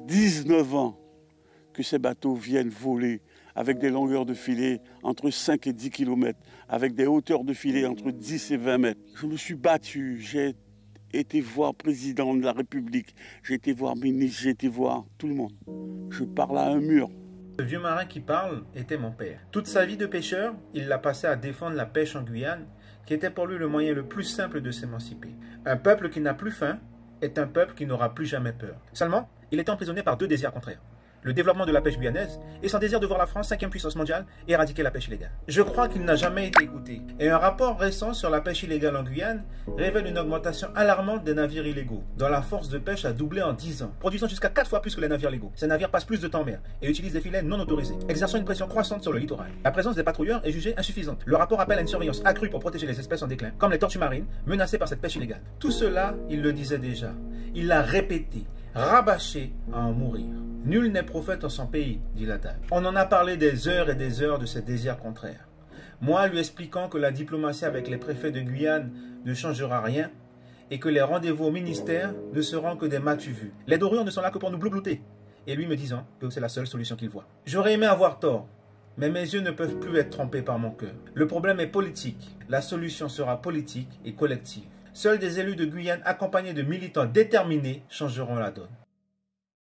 19 ans que ces bateaux viennent voler avec des longueurs de filet entre 5 et 10 km, avec des hauteurs de filet entre 10 et 20 mètres. Je me suis battu, j'ai été voir le président de la République, j'ai été voir le ministre, j'ai été voir tout le monde. Je parle à un mur. Le vieux marin qui parle était mon père. Toute sa vie de pêcheur, il l'a passé à défendre la pêche en Guyane, qui était pour lui le moyen le plus simple de s'émanciper. Un peuple qui n'a plus faim est un peuple qui n'aura plus jamais peur. Seulement, il était emprisonné par deux désirs contraires. Le développement de la pêche guyanaise et son désir de voir la France, 5e puissance mondiale, éradiquer la pêche illégale. Je crois qu'il n'a jamais été écouté. Et un rapport récent sur la pêche illégale en Guyane révèle une augmentation alarmante des navires illégaux, dont la force de pêche a doublé en 10 ans, produisant jusqu'à 4 fois plus que les navires légaux. Ces navires passent plus de temps en mer et utilisent des filets non autorisés, exerçant une pression croissante sur le littoral. La présence des patrouilleurs est jugée insuffisante. Le rapport appelle à une surveillance accrue pour protéger les espèces en déclin, comme les tortues marines, menacées par cette pêche illégale. Tout cela, il le disait déjà. Il l'a répété, rabâché à en mourir. Nul n'est prophète en son pays, dit l'adage. On en a parlé des heures et des heures de ces désirs contraires. Moi, lui expliquant que la diplomatie avec les préfets de Guyane ne changera rien et que les rendez-vous au ministère ne seront que des matu-vus. Les dorures ne sont là que pour nous bloublouter. Et lui me disant que c'est la seule solution qu'il voit. J'aurais aimé avoir tort, mais mes yeux ne peuvent plus être trompés par mon cœur. Le problème est politique. La solution sera politique et collective. Seuls des élus de Guyane accompagnés de militants déterminés changeront la donne.